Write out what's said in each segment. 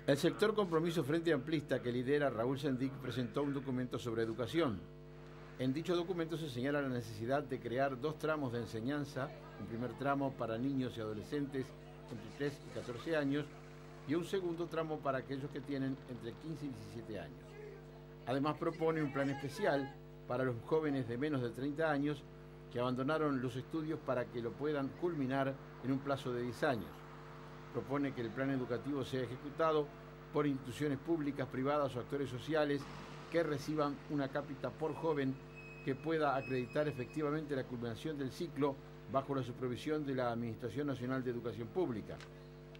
El sector Compromiso Frente Amplista que lidera Raúl Sendic presentó un documento sobre educación. En dicho documento se señala la necesidad de crear 2 tramos de enseñanza, un primer tramo para niños y adolescentes entre 3 y 14 años y un segundo tramo para aquellos que tienen entre 15 y 17 años. Además propone un plan especial para los jóvenes de menos de 30 años que abandonaron los estudios para que lo puedan culminar en un plazo de 10 años. Propone que el plan educativo sea ejecutado por instituciones públicas, privadas o actores sociales que reciban una cápita por joven que pueda acreditar efectivamente la culminación del ciclo bajo la supervisión de la Administración Nacional de Educación Pública.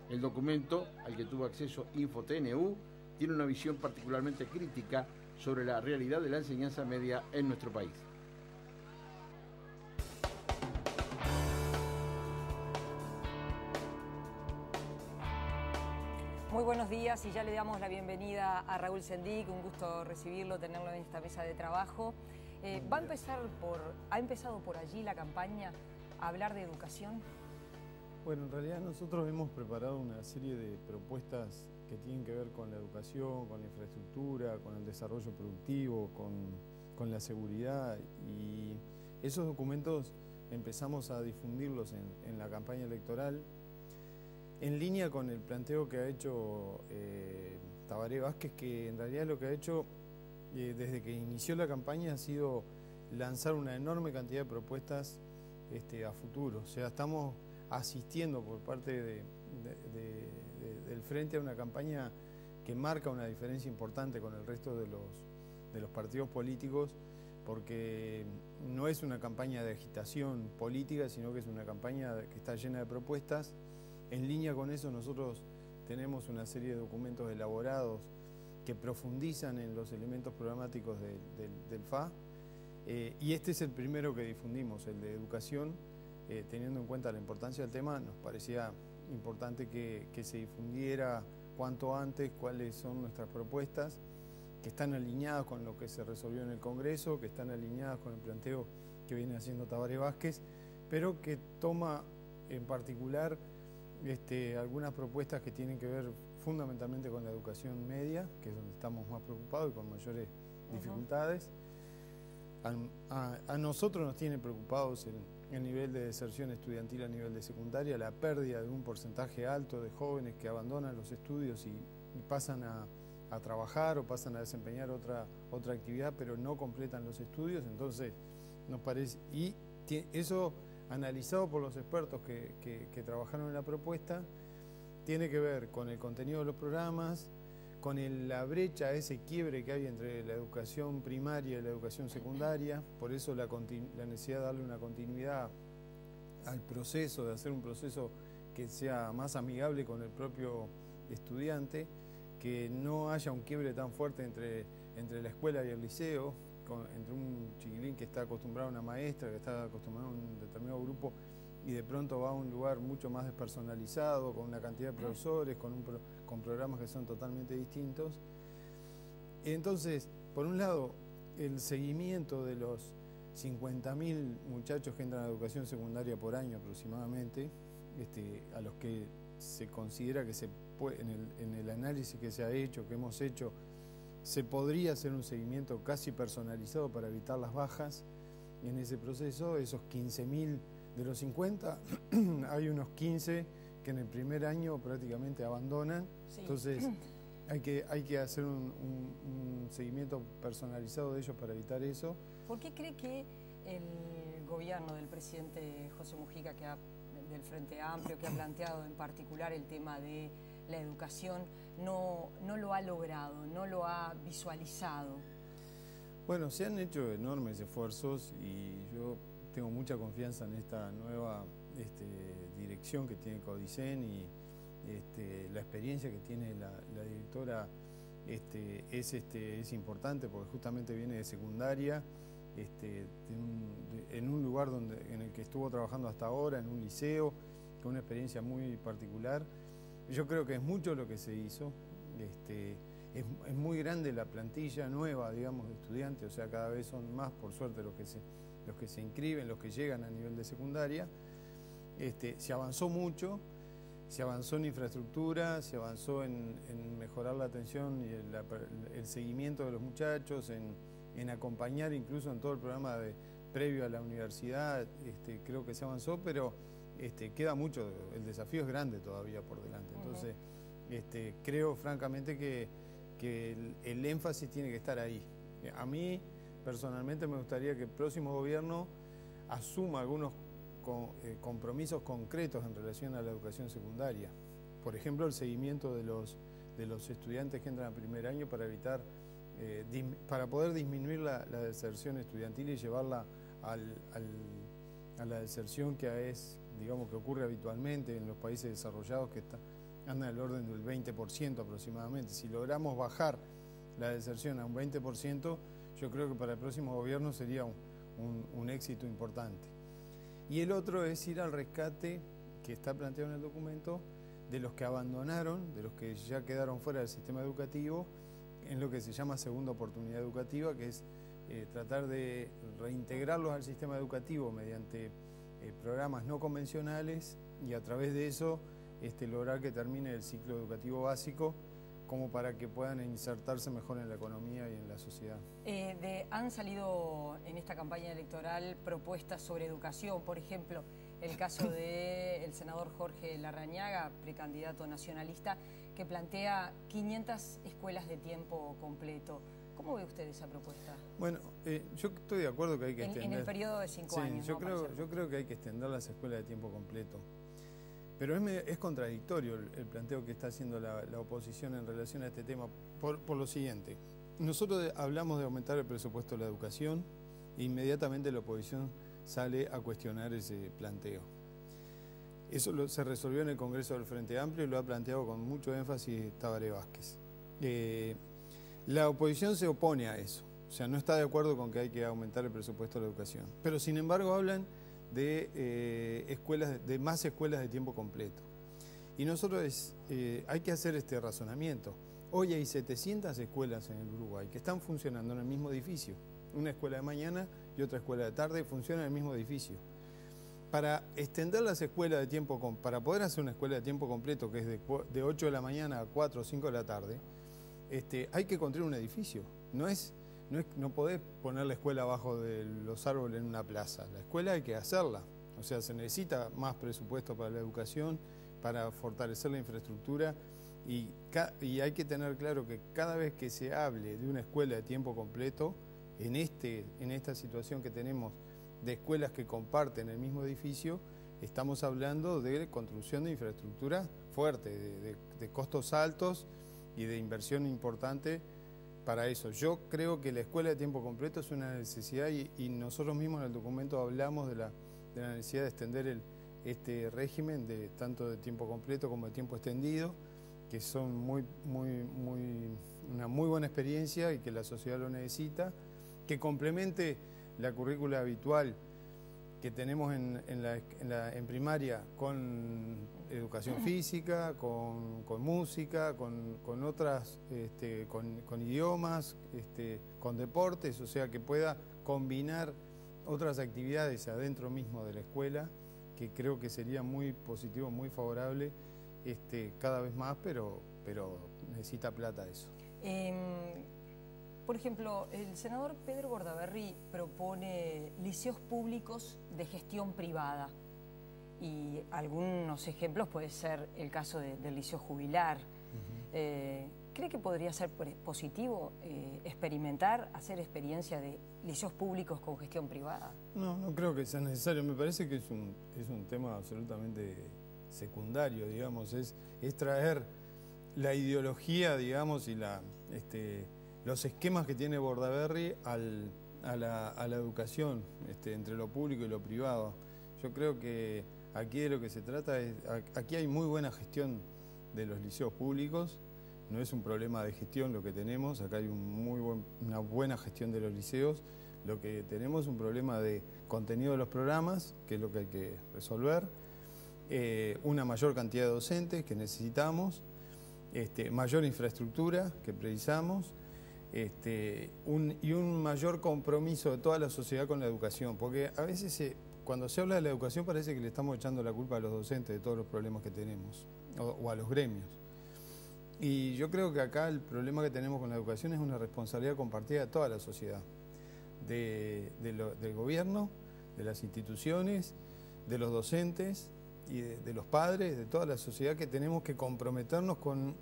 El documento, al que tuvo acceso InfoTNU, tiene una visión particularmente crítica sobre la realidad de la enseñanza media en nuestro país. Muy buenos días y ya le damos la bienvenida a Raúl Sendic, un gusto recibirlo, tenerlo en esta mesa de trabajo. ¿Ha empezado por allí la campaña a hablar de educación? Bueno, en realidad nosotros hemos preparado una serie de propuestas que tienen que ver con la educación, con la infraestructura, con el desarrollo productivo, con la seguridad, y esos documentos empezamos a difundirlos en la campaña electoral, en línea con el planteo que ha hecho Tabaré Vázquez, que en realidad lo que ha hecho desde que inició la campaña ha sido lanzar una enorme cantidad de propuestas a futuro. O sea, estamos asistiendo por parte del Frente a una campaña que marca una diferencia importante con el resto de los partidos políticos, porque no es una campaña de agitación política, sino que es una campaña que está llena de propuestas. En línea con eso nosotros tenemos una serie de documentos elaborados que profundizan en los elementos programáticos del FA, y este es el primero que difundimos, el de educación. Teniendo en cuenta la importancia del tema, nos parecía importante que se difundiera cuanto antes cuáles son nuestras propuestas, que están alineadas con lo que se resolvió en el Congreso, que están alineadas con el planteo que viene haciendo Tabaré Vázquez, pero que toma en particular algunas propuestas que tienen que ver fundamentalmente con la educación media, que es donde estamos más preocupados y con mayores dificultades. A nosotros nos tiene preocupados el nivel de deserción estudiantil a nivel de secundaria, la pérdida de un porcentaje alto de jóvenes que abandonan los estudios y pasan a trabajar o pasan a desempeñar otra actividad, pero no completan los estudios. Entonces nos parece, y eso, analizado por los expertos que trabajaron en la propuesta, tiene que ver con el contenido de los programas, con la brecha, ese quiebre que hay entre la educación primaria y la educación secundaria. Por eso la necesidad de darle una continuidad al proceso, de hacer un proceso que sea más amigable con el propio estudiante, que no haya un quiebre tan fuerte entre la escuela y el liceo, entre un chiquilín que está acostumbrado a una maestra, que está acostumbrado a un determinado grupo, y de pronto va a un lugar mucho más despersonalizado, con una cantidad de profesores, con programas que son totalmente distintos. Entonces, por un lado, el seguimiento de los 50.000 muchachos que entran a educación secundaria por año aproximadamente, a los que se considera que en el análisis que se ha hecho, que hemos hecho, se podría hacer un seguimiento casi personalizado para evitar las bajas en ese proceso. Esos 15.000 de los 50, hay unos 15 que en el primer año prácticamente abandonan. Sí. Entonces hay que hacer un seguimiento personalizado de ellos para evitar eso. ¿Por qué cree que el gobierno del presidente José Mujica, del Frente Amplio, que ha planteado en particular el tema de la educación, no lo ha logrado, no lo ha visualizado? Bueno, se han hecho enormes esfuerzos y yo tengo mucha confianza en esta nueva dirección que tiene Codicen, y la experiencia que tiene la directora es importante, porque justamente viene de secundaria, en un lugar en el que estuvo trabajando hasta ahora, en un liceo, con una experiencia muy particular. Yo creo que es mucho lo que se hizo. Es muy grande la plantilla nueva, digamos, de estudiantes, o sea, cada vez son más, por suerte, los que se inscriben, los que llegan a nivel de secundaria. Se avanzó mucho, se avanzó en infraestructura, se avanzó en mejorar la atención y el seguimiento de los muchachos, en acompañar incluso en todo el programa previo a la universidad. Creo que se avanzó, pero queda mucho, el desafío es grande todavía por delante. Entonces, creo francamente que el énfasis tiene que estar ahí. A mí, personalmente, me gustaría que el próximo gobierno asuma algunos compromisos concretos en relación a la educación secundaria. Por ejemplo, el seguimiento de los estudiantes que entran a primer año para evitar, para poder disminuir la deserción estudiantil y llevarla a la deserción que es, digamos, que ocurre habitualmente en los países desarrollados, que anda en el orden del 20% aproximadamente. Si logramos bajar la deserción a un 20%, yo creo que para el próximo gobierno sería un éxito importante. Y el otro es ir al rescate, que está planteado en el documento, de los que abandonaron, de los que ya quedaron fuera del sistema educativo, en lo que se llama segunda oportunidad educativa, que es tratar de reintegrarlos al sistema educativo mediante programas no convencionales y a través de eso lograr que termine el ciclo educativo básico, como para que puedan insertarse mejor en la economía y en la sociedad. Han salido en esta campaña electoral propuestas sobre educación, por ejemplo, el caso del senador Jorge Larrañaga, precandidato nacionalista, que plantea 500 escuelas de tiempo completo. ¿Cómo ve usted esa propuesta? Bueno, yo estoy de acuerdo que hay que extender... En el periodo de 5 años. Yo creo que hay que extender las escuelas de tiempo completo. Pero es contradictorio el planteo que está haciendo la oposición en relación a este tema por lo siguiente. Nosotros hablamos de aumentar el presupuesto de la educación e inmediatamente la oposición sale a cuestionar ese planteo. Eso se resolvió en el Congreso del Frente Amplio y lo ha planteado con mucho énfasis Tabaré Vázquez. La oposición se opone a eso, o sea, no está de acuerdo con que hay que aumentar el presupuesto de la educación. Pero sin embargo hablan de más escuelas de tiempo completo. Y nosotros hay que hacer este razonamiento. Hoy hay 700 escuelas en el Uruguay que están funcionando en el mismo edificio. Una escuela de mañana y otra escuela de tarde funcionan en el mismo edificio. Para extender las escuelas de tiempo, para poder hacer una escuela de tiempo completo que es de 8 de la mañana a 4 o 5 de la tarde, hay que construir un edificio. No podés poner la escuela abajo de los árboles en una plaza. La escuela hay que hacerla. O sea, se necesita más presupuesto para la educación, para fortalecer la infraestructura y hay que tener claro que cada vez que se hable de una escuela de tiempo completo, en esta situación que tenemos de escuelas que comparten el mismo edificio, estamos hablando de construcción de infraestructura fuerte, de costos altos y de inversión importante para eso. Yo creo que la escuela de tiempo completo es una necesidad y nosotros mismos en el documento hablamos de la necesidad de extender este régimen tanto de tiempo completo como de tiempo extendido, que son una muy buena experiencia y que la sociedad lo necesita, que complemente la currícula habitual que tenemos en primaria con educación física, con música, con otras, con idiomas, con deportes, o sea que pueda combinar otras actividades adentro mismo de la escuela, que creo que sería muy positivo, muy favorable cada vez más, pero necesita plata eso. Por ejemplo, el senador Pedro Bordaberry propone liceos públicos de gestión privada y algunos ejemplos puede ser el caso del liceo jubilar. ¿Cree que podría ser positivo hacer experiencia de liceos públicos con gestión privada? No creo que sea necesario. Me parece que es un tema absolutamente secundario, digamos. Es traer la ideología, digamos, y los esquemas que tiene Bordaberry a la educación entre lo público y lo privado. Yo creo que aquí de lo que se trata es... Aquí hay muy buena gestión de los liceos públicos, no es un problema de gestión lo que tenemos, acá hay una buena gestión de los liceos, lo que tenemos es un problema de contenido de los programas, que es lo que hay que resolver, una mayor cantidad de docentes que necesitamos, mayor infraestructura que precisamos, y un mayor compromiso de toda la sociedad con la educación, porque a veces cuando se habla de la educación parece que le estamos echando la culpa a los docentes de todos los problemas que tenemos, o a los gremios. Y yo creo que acá el problema que tenemos con la educación es una responsabilidad compartida de toda la sociedad, del gobierno, de las instituciones, de los docentes y de los padres, de toda la sociedad, que tenemos que comprometernos con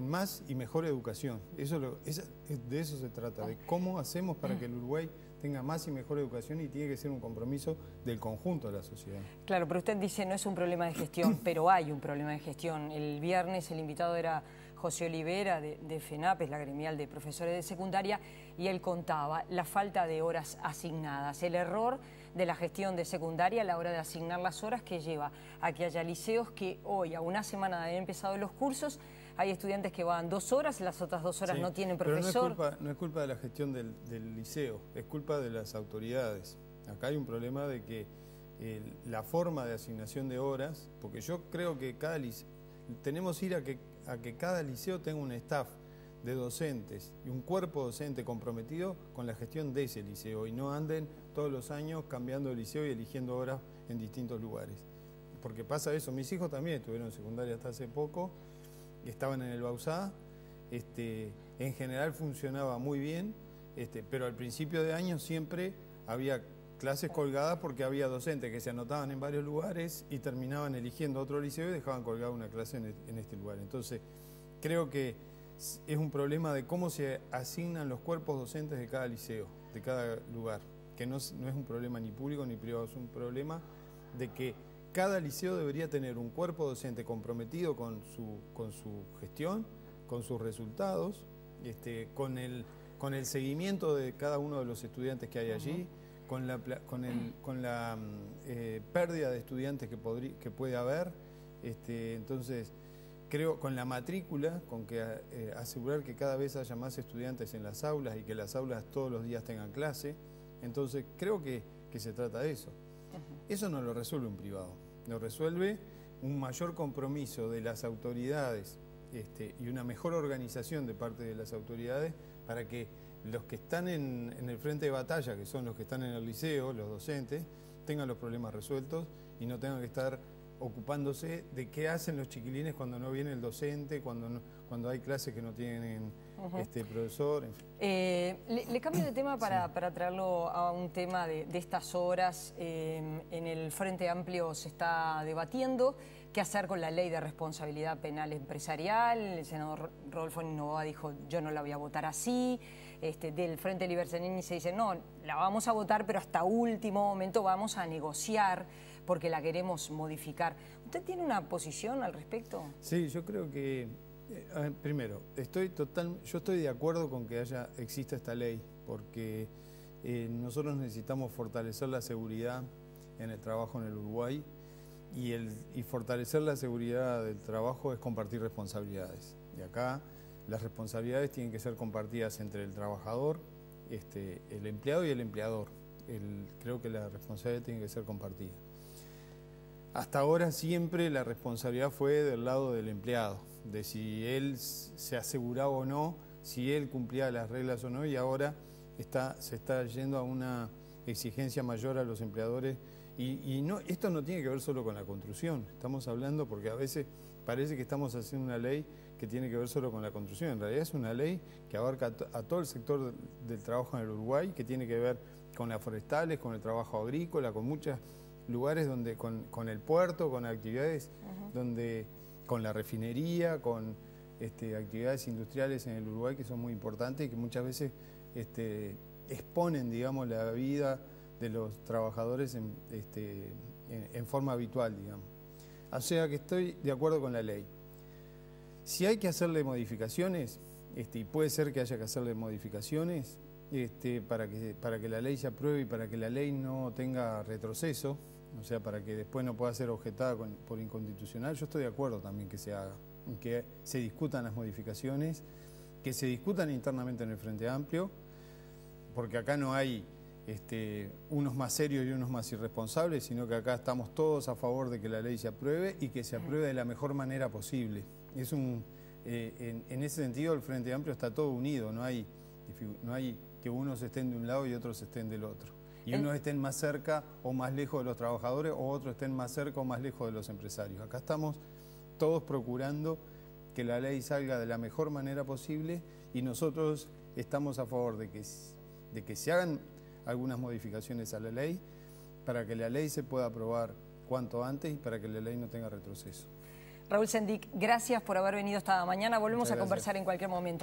más y mejor educación. De eso se trata, de cómo hacemos para que el Uruguay tenga más y mejor educación, y tiene que ser un compromiso del conjunto de la sociedad. Claro, pero usted dice no es un problema de gestión, pero hay un problema de gestión. El viernes el invitado era José Olivera de FENAP, es la gremial de profesores de secundaria, y él contaba la falta de horas asignadas, el error de la gestión de secundaria a la hora de asignar las horas, que lleva a que haya liceos que hoy, a una semana de haber empezado los cursos, hay estudiantes que van 2 horas, las otras 2 horas no tienen profesor. Pero no es culpa de la gestión del liceo, es culpa de las autoridades. Acá hay un problema de que la forma de asignación de horas, porque yo creo que tenemos que ir a que cada liceo tenga un staff de docentes y un cuerpo docente comprometido con la gestión de ese liceo, y no anden todos los años cambiando de liceo y eligiendo horas en distintos lugares. Porque pasa eso, mis hijos también estuvieron en secundaria hasta hace poco, estaban en el Bauzá, en general funcionaba muy bien, pero al principio de año siempre había clases colgadas porque había docentes que se anotaban en varios lugares y terminaban eligiendo otro liceo y dejaban colgada una clase en este lugar. Entonces, creo que es un problema de cómo se asignan los cuerpos docentes de cada liceo, de cada lugar, que no es un problema ni público ni privado, es un problema de que cada liceo debería tener un cuerpo docente comprometido con su gestión, con sus resultados, con el seguimiento de cada uno de los estudiantes que hay allí, con la pérdida de estudiantes que puede haber. Entonces, creo, con la matrícula, con que asegurar que cada vez haya más estudiantes en las aulas y que las aulas todos los días tengan clase. Entonces, creo que se trata de eso. Eso no lo resuelve un privado, lo resuelve un mayor compromiso de las autoridades y una mejor organización de parte de las autoridades para que los que están en el frente de batalla, que son los que están en el liceo, los docentes, tengan los problemas resueltos y no tengan que estar ocupándose de qué hacen los chiquilines cuando no viene el docente, cuando hay clases que no tienen profesor. En fin. Le cambio de tema para traerlo a un tema de estas horas. En el Frente Amplio se está debatiendo qué hacer con la ley de responsabilidad penal empresarial. El senador Rodolfo Noboa dijo, yo no la voy a votar así. Del Frente Libertador se dice, no, la vamos a votar, pero hasta último momento vamos a negociar porque la queremos modificar. ¿Usted tiene una posición al respecto? Sí, yo creo que, primero, yo estoy de acuerdo con que exista esta ley, porque nosotros necesitamos fortalecer la seguridad en el trabajo en el Uruguay, y fortalecer la seguridad del trabajo es compartir responsabilidades. Y acá las responsabilidades tienen que ser compartidas entre el trabajador, el empleado y el empleador. Creo que la responsabilidad tiene que ser compartida. Hasta ahora siempre la responsabilidad fue del lado del empleado, de si él se aseguraba o no, si él cumplía las reglas o no, y ahora se está yendo a una exigencia mayor a los empleadores. Esto no tiene que ver solo con la construcción, estamos hablando porque a veces parece que estamos haciendo una ley que tiene que ver solo con la construcción. En realidad es una ley que abarca a todo el sector del trabajo en el Uruguay, que tiene que ver con las forestales, con el trabajo agrícola, con muchos lugares donde con el puerto, con actividades con la refinería, con actividades industriales en el Uruguay que son muy importantes y que muchas veces exponen, digamos, la vida de los trabajadores en forma habitual, digamos. O sea que estoy de acuerdo con la ley. Si hay que hacerle modificaciones, y puede ser que haya que hacerle modificaciones para que la ley se apruebe y para que la ley no tenga retroceso, o sea, para que después no pueda ser objetada por inconstitucional, yo estoy de acuerdo también que se haga, que se discutan las modificaciones, que se discutan internamente en el Frente Amplio, porque acá no hay unos más serios y unos más irresponsables, sino que acá estamos todos a favor de que la ley se apruebe y que se apruebe de la mejor manera posible. En ese sentido el Frente Amplio está todo unido, no hay que unos estén de un lado y otros estén del otro. Y unos estén más cerca o más lejos de los trabajadores, o otros estén más cerca o más lejos de los empresarios. Acá estamos todos procurando que la ley salga de la mejor manera posible, y nosotros estamos a favor de que se hagan algunas modificaciones a la ley para que la ley se pueda aprobar cuanto antes y para que la ley no tenga retroceso. Raúl Sendic, gracias por haber venido esta mañana. Volvemos a conversar en cualquier momento.